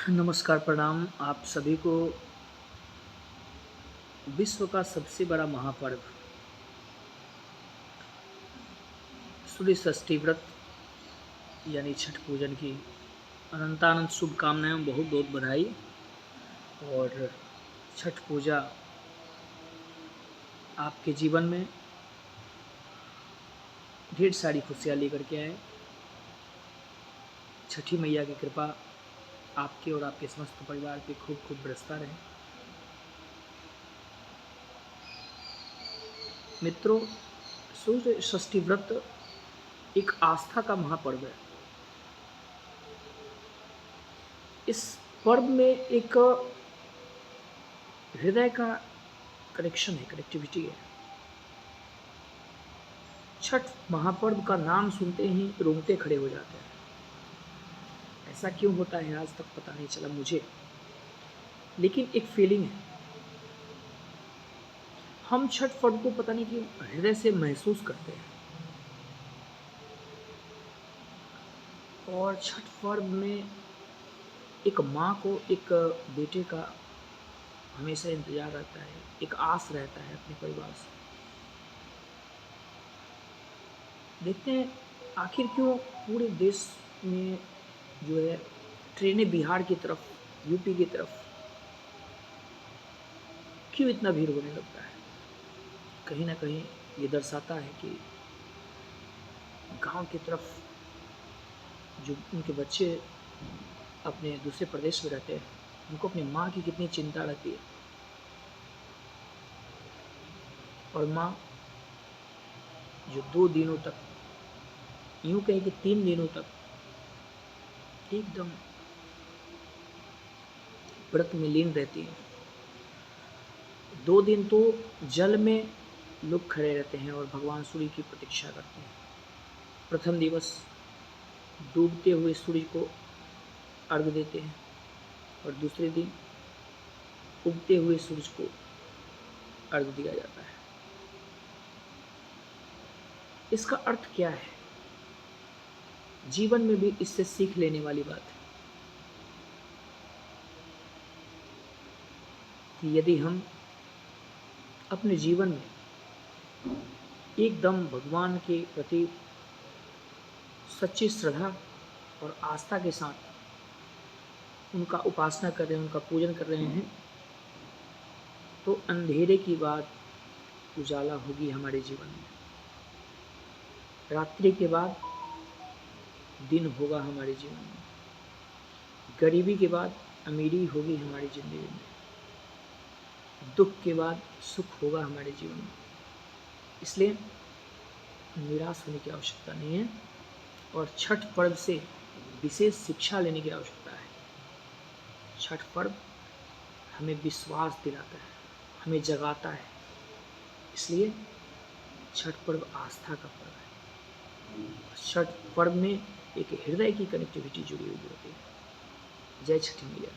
नमस्कार, प्रणाम आप सभी को। विश्व का सबसे बड़ा महापर्व सूर्य षष्ठी व्रत यानी छठ पूजन की अनंतानंत शुभकामनाएं, बहुत बहुत बधाई। और छठ पूजा आपके जीवन में ढेर सारी खुशियाँ लेकर के आए। छठी मैया की कृपा आपके और आपके समस्त परिवार पे खूब खूब बरसता रहे। मित्रों, सूर्य षष्ठी व्रत एक आस्था का महापर्व है। इस पर्व में एक हृदय का कनेक्शन है, कनेक्टिविटी है। छठ महापर्व का नाम सुनते ही रोंगटे खड़े हो जाते हैं। ऐसा क्यों होता है आज तक पता नहीं चला मुझे, लेकिन एक फीलिंग है। हम छठ पर्व को पता नहीं क्यों हृदय से महसूस करते हैं। और छठ पर्व में एक माँ को एक बेटे का हमेशा इंतजार रहता है, एक आस रहता है अपने परिवार से। देखते हैं आखिर क्यों पूरे देश में जो है ट्रेनें बिहार की तरफ, यूपी की तरफ क्यों इतना भीड़ होने लगता है। कहीं ना कहीं ये दर्शाता है कि गांव की तरफ जो उनके बच्चे अपने दूसरे प्रदेश में रहते हैं, उनको अपनी माँ की कितनी चिंता रहती है। और माँ जो 2 दिनों तक, यूं कहें कि 3 दिनों तक एकदम व्रत में लीन रहती है। 2 दिन तो जल में लोग खड़े रहते हैं और भगवान सूर्य की प्रतीक्षा करते हैं। प्रथम दिवस डूबते हुए सूर्य को अर्घ्य देते हैं और दूसरे दिन उगते हुए सूरज को अर्घ्य दिया जाता है। इसका अर्थ क्या है? जीवन में भी इससे सीख लेने वाली बात है कि यदि हम अपने जीवन में एकदम भगवान के प्रति सच्ची श्रद्धा और आस्था के साथ उनका उपासना कर रहे हैं, उनका पूजन कर रहे हैं, तो अंधेरे की बाद उजाला होगी हमारे जीवन में। रात्रि के बाद दिन होगा हमारे जीवन में। गरीबी के बाद अमीरी होगी हमारी ज़िंदगी में। दुख के बाद सुख होगा हमारे जीवन में। इसलिए निराश होने की आवश्यकता नहीं है और छठ पर्व से विशेष शिक्षा लेने की आवश्यकता है। छठ पर्व हमें विश्वास दिलाता है, हमें जगाता है। इसलिए छठ पर्व आस्था का पर्व है। छठ पर्व में एक हृदय की कनेक्टिविटी जुड़ी हुई होती है। जय छठी मैया।